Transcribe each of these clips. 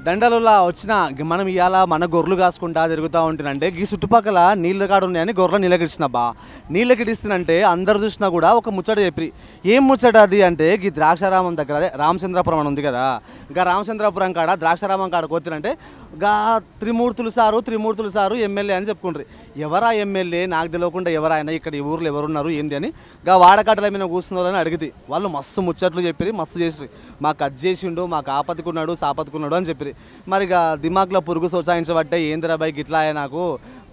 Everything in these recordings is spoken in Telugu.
దండలులా వచ్చిన మనం ఇవాళ మన గొర్రెలు కాసుకుంటా తిరుగుతూ ఉంటేనంటే ఈ చుట్టుపక్కల నీళ్ళ కాడ ఉన్నాయని గొర్రెలు నీళ్ళకిడిచినబ్బా. నీళ్ళకిడిస్తున్నంటే అందరు చూసినా కూడా ఒక ముచ్చట చెప్పి ఏం ముచ్చట అది అంటే ఈ ద్రాక్షారామం దగ్గర అదే రామచంద్రపురం అని ఉంది కదా, ఇంకా రామచంద్రపురం కాడ ద్రాక్షారామం కాడ కొత్తినంటే గా త్రిమూర్తులు సారు ఎమ్మెల్యే అని చెప్పుకుంటారు. ఎవరా ఎమ్మెల్యే నాకు తెలియకుండా ఎవరైనా ఇక్కడ ఈ ఊర్లో ఎవరున్నారు ఏంది అని గా వాడకట్టల మీద కూర్చున్నారని అడిగితే వాళ్ళు మస్తు ముచ్చట్లు చెప్పి మస్తు చేసి మాకు అది చేసిండు, మాకు ఆపత్తుకున్నాడు సాపత్తుకున్నాడు అని చెప్పి మరి ఇక దిమాగ్లో పురుగు సోచాయించబట్టే ఏందిరా బైక్ ఇట్లా నాకు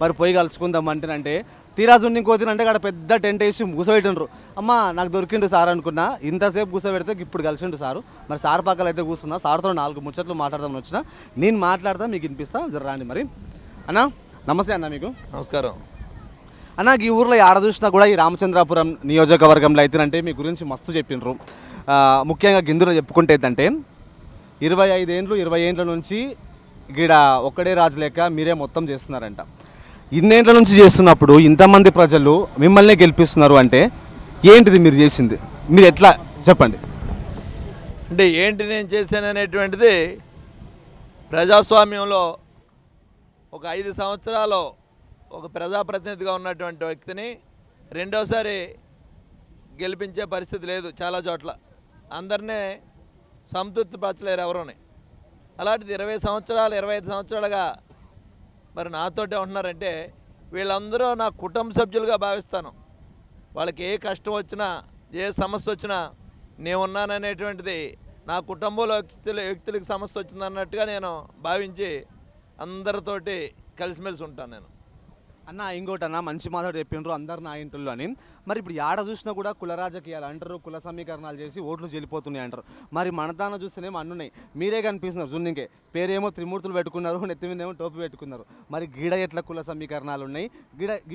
మరి పోయి కలుసుకుందాం అంటేనంటే తీరా జున్ని కోతినంటే అక్కడ పెద్ద టెంట్ వేసి కూసబెట్టిండ్రు. అమ్మ నాకు దొరికిండు సార్ అనుకున్నా, ఇంతసేపు కూసబెడితే ఇప్పుడు కలిసిండు సారు. మరి సార్ పక్కల అయితే కూర్చున్నా, సార్తో 4 ముచ్చట్లు మాట్లాడదామని వచ్చిన. నేను మాట్లాడతా మీకు వినిపిస్తా, జర రాండి. మరి అన్న నమస్తే అన్న. మీకు నమస్కారం అన్న. ఈ ఊర్లో ఆడ చూసినా కూడా ఈ రామచంద్రాపురం నియోజకవర్గంలో అయితేనంటే మీ గురించి మస్తు చెప్పిండ్రు. ముఖ్యంగా గిందులో చెప్పుకుంటే ఏంటంటే 20 ఏండ్ల నుంచి గీడ ఒక్కడే రాజు లేక మీరే మొత్తం చేస్తున్నారంట. ఇన్నేండ్ల నుంచి చేస్తున్నప్పుడు ఇంతమంది ప్రజలు మిమ్మల్ని గెలిపిస్తున్నారు అంటే ఏంటిది మీరు చేసింది? మీరు ఎట్లా చెప్పండి. అంటే ఏంటి నేను చేశాననేటువంటిది, ప్రజాస్వామ్యంలో ఒక 5 సంవత్సరాలు ఒక ప్రజాప్రతినిధిగా ఉన్నటువంటి వ్యక్తిని రెండోసారి గెలిపించే పరిస్థితి లేదు. చాలా చోట్ల అందరినీ సంతృప్తి పరచలేరు ఎవరోని. అలాంటిది 20 సంవత్సరాలు 25 సంవత్సరాలుగా మరి నాతోటే ఉంటున్నారంటే వీళ్ళందరూ నా కుటుంబ సభ్యులుగా భావిస్తాను. వాళ్ళకి ఏ కష్టం వచ్చినా ఏ సమస్య వచ్చినా నేను ఉన్నాననేటువంటిది, నా కుటుంబంలో వ్యక్తులకు సమస్య వచ్చిందన్నట్టుగా నేను భావించి అందరితోటి కలిసిమెలిసి ఉంటాను నేను. అన్న ఇంకోటి అన్న, మంచి మాట్లాడి చెప్పిండ్రు అందరు నా ఇంట్లో అని. మరి ఇప్పుడు ఆడ చూసినా కూడా కుల రాజకీయాలు అంటారు, కుల సమీకరణాలు చేసి ఓట్లు చెల్లిపోతున్నాయి అంటారు. మరి మనదాన చూస్తేనేమో అన్నున్నాయి, మీరే కనిపిస్తున్నారు జున్నింకే. పేరేమో త్రిమూర్తులు పెట్టుకున్నారు, నెత్తి మీద ఏమో టోపీ పెట్టుకున్నారు. మరి గీడ ఎట్లా కుల సమీకరణాలు ఉన్నాయి,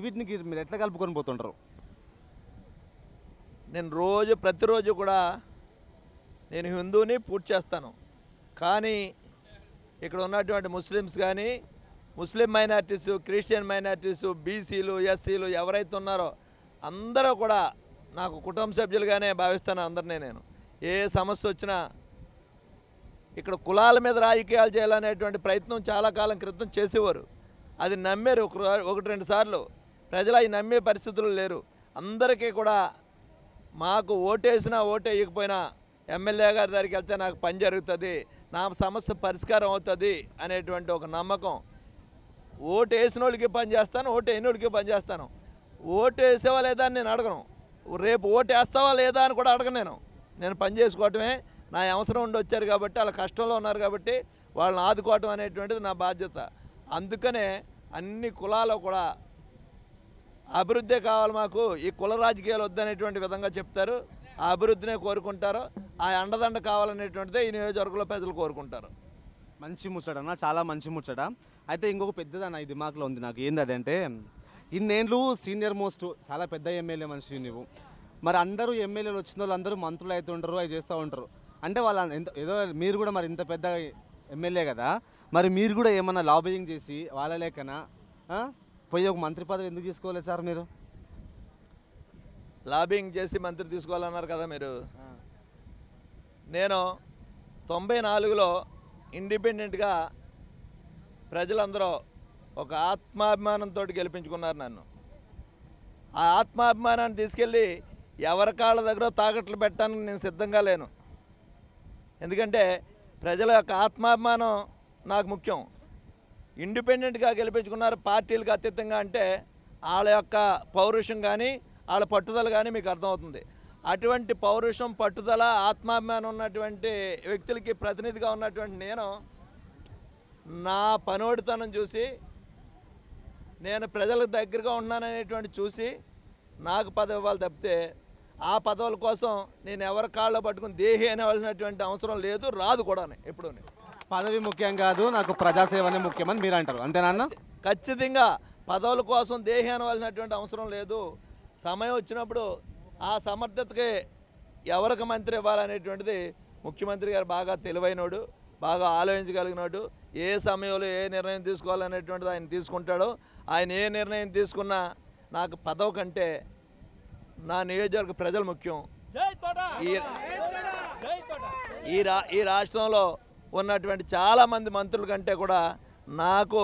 వీటిని మీరు ఎట్లా కలుపుకొని పోతుంటారు? నేను ప్రతిరోజు కూడా నేను హిందూని పూజ చేస్తాను. కానీ ఇక్కడ ఉన్నటువంటి ముస్లిమ్స్ కానీ, ముస్లిం మైనార్టీసు, క్రిస్టియన్ మైనార్టీసు, బీసీలు, ఎస్సీలు ఎవరైతే ఉన్నారో అందరూ కూడా నాకు కుటుంబ సభ్యులుగానే భావిస్తాను అందరినీ. నేను ఏ సమస్య వచ్చినా ఇక్కడ కులాల మీద రాజకీయాలు చేయాలనేటువంటి ప్రయత్నం చాలా కాలం క్రితం చేసేవారు. అది నమ్మారు 1-2 సార్లు. ప్రజలు అవి నమ్మే పరిస్థితులు లేరు. అందరికీ కూడా మాకు ఓటేసినా ఓటేయకపోయినా ఎమ్మెల్యే గారి దగ్గరికి వెళ్తే నాకు పని జరుగుతుంది, నా సమస్య పరిష్కారం అవుతుంది అనేటువంటి ఒక నమ్మకం. ఓటు వేసిన వాళ్ళకి పని చేస్తాను, ఓటు వేయని వాళ్ళకి పని చేస్తాను. ఓటు వేసేవా లేదా అని నేను అడగను, రేపు ఓటు వేస్తావా లేదా అని కూడా అడగను. నేను పని చేసుకోవటమే నా అవసరం ఉండి వచ్చారు కాబట్టి, వాళ్ళ కష్టంలో ఉన్నారు కాబట్టి వాళ్ళని ఆదుకోవటం అనేటువంటిది నా బాధ్యత. అందుకనే అన్ని కులాలు కూడా అభివృద్ధి కావాలి, మాకు ఈ కుల రాజకీయాలు వద్దనేటువంటి విధంగా చెప్తారు. ఆ అభివృద్ధినే కోరుకుంటారు. ఆ అండదండ కావాలనేటువంటిదే ఈ నియోజకవర్గంలో ప్రజలు కోరుకుంటారు. మంచి ముచ్చట, చాలా మంచి ముచ్చట. అయితే ఇంకొక పెద్దదన్న ఈ దిమాగ్లో ఉంది నాకు. ఏంది అదంటే, ఇన్నేళ్ళు సీనియర్ మోస్ట్ చాలా పెద్ద ఎమ్మెల్యే మనిషి నువ్వు. మరి అందరూ ఎమ్మెల్యేలు వచ్చిన వాళ్ళు అందరూ మంత్రులు అవుతూ ఉంటారు, అవి చేస్తూ ఉంటారు. అంటే వాళ్ళ ఏదో మీరు కూడా మరి ఇంత పెద్ద ఎమ్మెల్యే కదా, మరి మీరు కూడా ఏమన్నా లాబింగ్ చేసి వాళ్ళ లేకనా పోయి ఒక మంత్రి పదవి ఎందుకు తీసుకోలేదు సార్? మీరు లాబింగ్ చేసి మంత్రి తీసుకోవాలన్నారు కదా మీరు. నేను 94లో ఇండిపెండెంట్గా ప్రజలందరూ ఒక ఆత్మాభిమానంతో గెలిపించుకున్నారు నన్ను. ఆ ఆత్మాభిమానాన్ని తీసుకెళ్ళి ఎవరి కాళ్ళ దగ్గర తాకట్లు పెట్టడానికి నేను సిద్ధంగా లేను. ఎందుకంటే ప్రజల యొక్క ఆత్మాభిమానం నాకు ముఖ్యం. ఇండిపెండెంట్గా గెలిపించుకున్నారు పార్టీలకు అతీతంగా అంటే వాళ్ళ యొక్క పౌరుషం కానీ వాళ్ళ పట్టుదల కానీ మీకు అర్థమవుతుంది. అటువంటి పౌరుషం, పట్టుదల, ఆత్మాభిమానం ఉన్నటువంటి వ్యక్తులకి ప్రతినిధిగా ఉన్నటువంటి నేను నా పనోడితనం చూసి, నేను ప్రజలకు దగ్గరగా ఉన్నాననేటువంటి చూసి నాకు పదవి ఇవ్వాలి తప్పితే ఆ పదవుల కోసం నేను ఎవరి కాళ్ళలో పట్టుకుని దేహి అనేవాల్సినటువంటి అవసరం లేదు, రాదు కూడా. ఎప్పుడు పదవి ముఖ్యం కాదు, నాకు ప్రజాసేవనే ముఖ్యమని మీరు అంటారు, అంతేనా? ఖచ్చితంగా పదవుల కోసం దేహి అనవలసినటువంటి అవసరం లేదు. సమయం వచ్చినప్పుడు ఆ సమర్థతకి ఎవరికి మంత్రి ఇవ్వాలనేటువంటిది ముఖ్యమంత్రి గారు బాగా తెలివైనోడు, బాగా ఆలోచించగలిగినోడు. ఏ సమయంలో ఏ నిర్ణయం తీసుకోవాలనేటువంటిది ఆయన తీసుకుంటాడో. ఆయన ఏ నిర్ణయం తీసుకున్నా నాకు పదవి కంటే నా నియోజకవర్గ ప్రజలు ముఖ్యం. ఈ రాష్ట్రంలో ఉన్నటువంటి చాలామంది మంత్రుల కంటే కూడా నాకు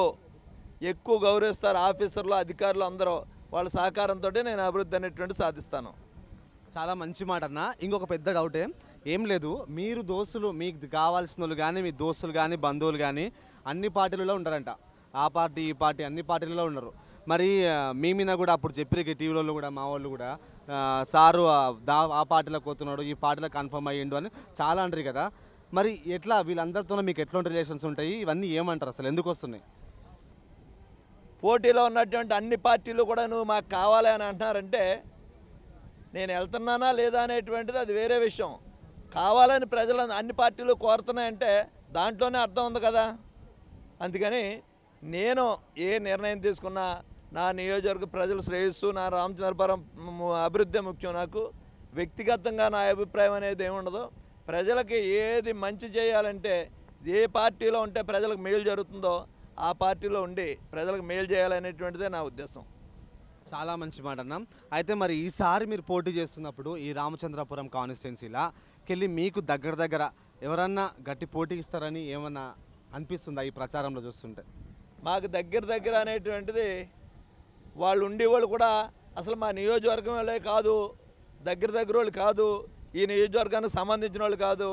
ఎక్కువ గౌరవిస్తారు ఆఫీసర్లు, అధికారులు అందరూ. వాళ్ళ సహకారంతో నేను అభివృద్ధి అనేటువంటి సాధిస్తాను. చాలా మంచి మాట అన్న. ఇంకొక పెద్ద డౌటే, ఏం లేదు, మీరు దోస్తులు, మీకు కావాల్సిన వాళ్ళు కానీ, మీ దోస్తులు కానీ, బంధువులు కానీ అన్ని పార్టీలలో ఉండరంట. ఆ పార్టీ ఈ పార్టీ అన్ని పార్టీలలో ఉన్నారు. మరి మీ మీద కూడా అప్పుడు చెప్పిరు టీవీలో కూడా, మా వాళ్ళు కూడా సారు ఆ పార్టీలోకి పోతున్నాడు, ఈ పార్టీలో కన్ఫర్మ్ అయ్యిండు అని చాలా అంటారు కదా. మరి ఎట్లా వీళ్ళందరితో మీకు ఎట్లాంటి రిలేషన్స్ ఉంటాయి, ఇవన్నీ ఏమంటారు, అసలు ఎందుకు వస్తున్నాయి? పోటీలో ఉన్నటువంటి అన్ని పార్టీలు కూడా నువ్వు మాకు కావాలి అని అంటున్నారంటే నేను వెళ్తున్నానా లేదా అనేటువంటిది అది వేరే విషయం. కావాలని ప్రజలు అన్ని పార్టీలు కోరుతున్నాయంటే దాంట్లోనే అర్థం ఉంది కదా. అందుకని నేను ఏ నిర్ణయం తీసుకున్నా నా నియోజకవర్గ ప్రజల శ్రేయస్సు, నా రామచంద్రపురం అభివృద్ధి ముఖ్యం. నాకు వ్యక్తిగతంగా నా అభిప్రాయం అనేది ఏముండదు. ప్రజలకి ఏది మంచి చేయాలంటే, ఏ పార్టీలో ఉంటే ప్రజలకు మేలు జరుగుతుందో ఆ పార్టీలో ఉండి ప్రజలకు మేలు చేయాలనేటువంటిదే నా ఉద్దేశం. చాలా మంచి మాట అన్న. అయితే మరి ఈసారి మీరు పోటీ చేస్తున్నప్పుడు ఈ రామచంద్రపురం కాన్స్టిట్యున్సీలాకెళ్ళి మీకు దగ్గర ఎవరన్నా గట్టి పోటీ ఇస్తారని ఏమన్నా అనిపిస్తుందా ఈ ప్రచారంలో చూస్తుంటే? మాకు దగ్గర అనేటువంటిది వాళ్ళు ఉండేవాళ్ళు కూడా అసలు మా నియోజకవర్గం వాళ్ళే కాదు, దగ్గర వాళ్ళు కాదు, ఈ నియోజకవర్గానికి సంబంధించిన వాళ్ళు కాదు.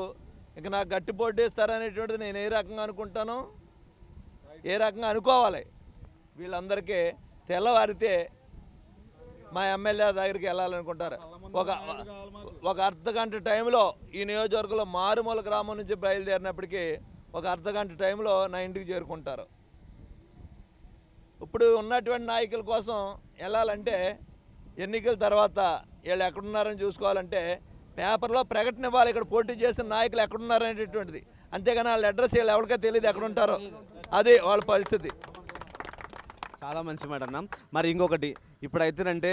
ఇక నాకు గట్టి పోటీ ఇస్తారనేటువంటిది నేను ఏ రకంగా అనుకుంటాను, ఏ రకంగా అనుకోవాలి. వీళ్ళందరికీ తెల్లవారితే మా ఎమ్మెల్యే దగ్గరికి వెళ్ళాలనుకుంటారు. ఒక అర్ధగంట టైంలో ఈ నియోజకవర్గంలో మారుమూల గ్రామం నుంచి బయలుదేరినప్పటికీ ఒక అర్ధగంట టైంలో నా ఇంటికి చేరుకుంటారు. ఇప్పుడు ఉన్నటువంటి నాయకుల కోసం వెళ్ళాలంటే ఎన్నికల తర్వాత వీళ్ళు ఎక్కడున్నారని చూసుకోవాలంటే పేపర్లో ప్రకటన ఇవ్వాలి, ఇక్కడ పోటీ చేసిన నాయకులు ఎక్కడున్నారనేటువంటిది. అంతేగాని వాళ్ళ అడ్రస్ వీళ్ళు ఎవరికీ తెలియదు ఎక్కడుంటారో, అది వాళ్ళ పరిస్థితి. చాలా మంచి మాట అన్న. మరి ఇంకొకటి, ఇప్పుడైతేనంటే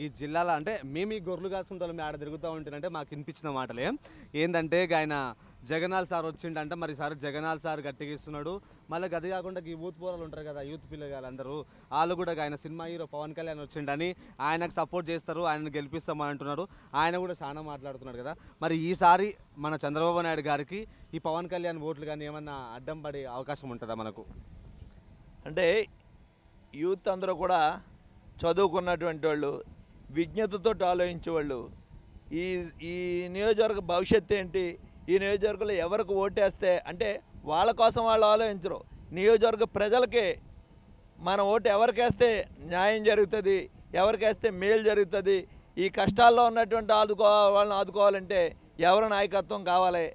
ఈ జిల్లాలో అంటే మేము ఈ గొర్రెలు కాసుకుంటాం, మేము ఆడ తిరుగుతూ ఉంటేనంటే మాకు వినిపించిన మాటలే ఏంటంటే, ఆయన జగనాల్ సార్ వచ్చిండంటే, మరి సార్ జగనాల్ సార్ గట్టిగా ఇస్తున్నాడు. మళ్ళీ అది కాకుండా ఈ యూత్ పోరాలు ఉంటారు కదా, యూత్ పిల్లలు అందరూ వాళ్ళు కూడా ఆయన సినిమా హీరో పవన్ కళ్యాణ్ వచ్చిండని ఆయనకు సపోర్ట్ చేస్తారు, ఆయనను గెలిపిస్తామని అంటున్నారు. ఆయన కూడా చాలా మాట్లాడుతున్నాడు కదా. మరి ఈసారి మన చంద్రబాబు నాయుడు గారికి ఈ పవన్ కళ్యాణ్ ఓట్లు కానీ ఏమన్నా అడ్డం పడే అవకాశం ఉంటుందా మనకు? అంటే యూత్ అందరూ కూడా చదువుకున్నటువంటి వాళ్ళు, విజ్ఞతతో ఆలోచించేవాళ్ళు. ఈ ఈ నియోజకవర్గ భవిష్యత్తు ఏంటి, ఈ నియోజకవర్గంలో ఎవరికి ఓటేస్తే అంటే వాళ్ళ కోసం వాళ్ళు ఆలోచించరు. నియోజకవర్గ ప్రజలకి మన ఓటు ఎవరికేస్తే న్యాయం జరుగుతుంది, ఎవరికేస్తే మేలు జరుగుతుంది, ఈ కష్టాల్లో ఉన్నటువంటి వాళ్ళని ఆదుకోవాలంటే ఎవరి నాయకత్వం కావాలి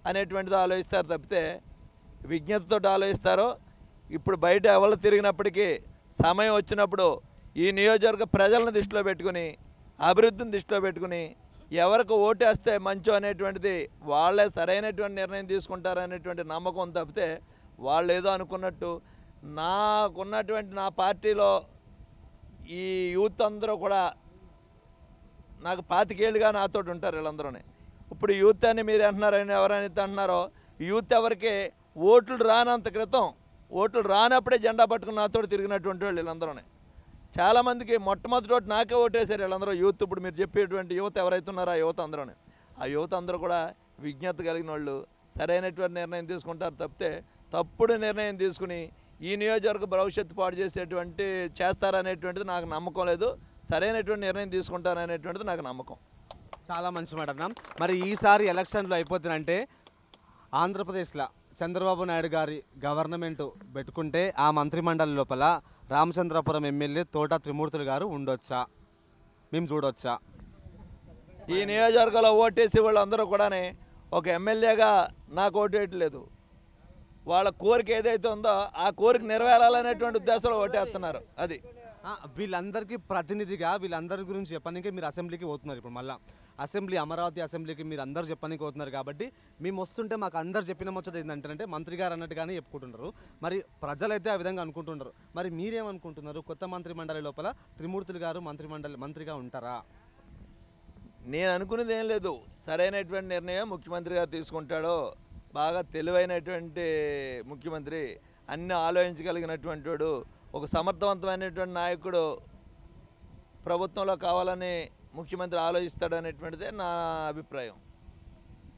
అనేటువంటిది ఆలోచిస్తారు తప్పితే విజ్ఞతతో ఆలోచిస్తారో. ఇప్పుడు బయట ఎవరు తిరిగినప్పటికీ సమయం వచ్చినప్పుడు ఈ నియోజకవర్గ ప్రజలను దృష్టిలో పెట్టుకుని, అభివృద్ధిని దృష్టిలో పెట్టుకుని ఎవరికి ఓటేస్తే మంచో అనేటువంటిది వాళ్ళే సరైనటువంటి నిర్ణయం తీసుకుంటారు అనేటువంటి నమ్మకం తప్పితే వాళ్ళు ఏదో అనుకున్నట్టు. నాకున్నటువంటి నా పార్టీలో ఈ యూత్ అందరూ కూడా నాకు 25 ఏళ్ళుగా నాతో ఉంటారు వీళ్ళందరూనే. ఇప్పుడు యూత్ అని మీరు అంటున్నారని ఎవరైతే అంటున్నారో, యూత్ ఎవరికి ఓట్లు రానంత క్రితం, ఓట్లు రానప్పుడే జెండా పట్టుకుని నాతో తిరిగినటువంటి వాళ్ళు వీళ్ళందరూనే. చాలామందికి మొట్టమొదటి నాకే ఓటేశారు వీళ్ళందరూ యూత్. ఇప్పుడు మీరు చెప్పేటువంటి యువత ఎవరైతే ఉన్నారో ఆ యువత అందరూనే, ఆ యువత అందరూ కూడా విజ్ఞత కలిగిన వాళ్ళు, సరైనటువంటి నిర్ణయం తీసుకుంటారు తప్పితే తప్పుడు నిర్ణయం తీసుకుని ఈ నియోజకవర్గ భవిష్యత్తు పాడు చేస్తారనేటువంటిది నాకు నమ్మకం లేదు. సరైనటువంటి నిర్ణయం తీసుకుంటారనేటువంటిది నాకు నమ్మకం. చాలా మంచి మాట అన్న. మరి ఈసారి ఎలక్షన్లు అయిపోతుందంటే ఆంధ్రప్రదేశ్లో చంద్రబాబు నాయుడు గారి గవర్నమెంట్ పెట్టుకుంటే ఆ మంత్రిమండలి లోపల రామచంద్రపురం ఎమ్మెల్యే తోట త్రిమూర్తులు గారు ఉండొచ్చా, మేము చూడొచ్చా? ఈ నియోజకవర్గంలో ఓటేసి వాళ్ళందరూ కూడా ఒక ఎమ్మెల్యేగా నాకు ఓటేయట్లేదు. వాళ్ళ కోరిక ఏదైతే ఉందో ఆ కోరిక నెరవేరాలనేటువంటి ఉద్దేశంలో ఓటేస్తున్నారు. అది వీళ్ళందరికీ ప్రతినిధిగా వీళ్ళందరి గురించి చెప్పడానికి మీరు అసెంబ్లీకి పోతున్నారు. ఇప్పుడు మళ్ళీ అసెంబ్లీ, అమరావతి అసెంబ్లీకి మీరు అందరు చెప్పడానికి పోతున్నారు కాబట్టి మేము వస్తుంటే మాకు అందరు చెప్పిన ముచ్చట ఏంటంటే మంత్రి గారు అన్నట్టుగానే చెప్పుకుంటున్నారు. మరి ప్రజలైతే ఆ విధంగా అనుకుంటున్నారు. మరి మీరేమనుకుంటున్నారు? కొత్త మంత్రి మండలి లోపల త్రిమూర్తులు గారు మంత్రిగా ఉంటారా? నేను అనుకునేది ఏం లేదు. సరైనటువంటి నిర్ణయం ముఖ్యమంత్రి గారు తీసుకుంటాడో, బాగా తెలివైనటువంటి ముఖ్యమంత్రి, అన్నీ ఆలోచించగలిగినటువంటి వాడు, ఒక సమర్థవంతమైనటువంటి నాయకుడు ప్రభుత్వంలో కావాలని ముఖ్యమంత్రి ఆలోచిస్తాడు అనేటువంటిదే నా అభిప్రాయం.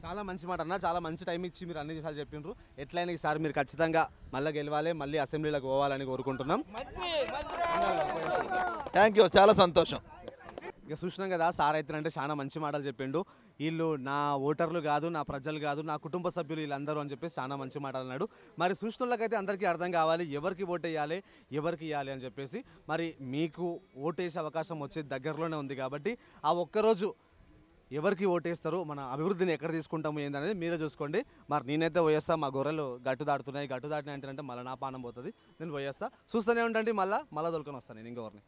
చాలా మంచి మాట అన్న, చాలా మంచి టైం ఇచ్చి మీరు అన్ని విషయాలు చెప్పిండ్రు. ఎట్లయినా ఈసారి మీరు ఖచ్చితంగా మళ్ళీ గెలవాలి, మళ్ళీ అసెంబ్లీలోకి పోవాలని కోరుకుంటున్నాం. థ్యాంక్ యూ, చాలా సంతోషం. ఇక చూసినాం కదా, సార్ అయితే అంటే చాలా మంచి మాటలు చెప్పిండు. వీళ్ళు నా ఓటర్లు కాదు, నా ప్రజలు కాదు, నా కుటుంబ సభ్యులు వీళ్ళందరూ అని చెప్పేసి చాలా మంచి మాటలు అన్నాడు. మరి చూసినోళ్ళకైతే అందరికీ అర్థం కావాలి ఎవరికి ఓటు వేయాలి, ఎవరికి ఇవ్వాలి అని చెప్పేసి. మరి మీకు ఓటేసే అవకాశం వచ్చే దగ్గరలోనే ఉంది కాబట్టి ఆ ఒక్కరోజు ఎవరికి ఓటేస్తారు, మన అభివృద్ధిని ఎక్కడ తీసుకుంటాము ఏందనేది మీరే చూసుకోండి. మరి నేనైతే పోయేస్తా, మా గొర్రెలు గట్టు దాటుతున్నాయి, గట్టు దాటినాయి అంటే మళ్ళీ నా పానం పోతుంది, నేను పోయేస్తా. చూస్తూనే ఉండండి, మళ్ళీ తోలుకొని వస్తాను నేను ఇంకొకరిని.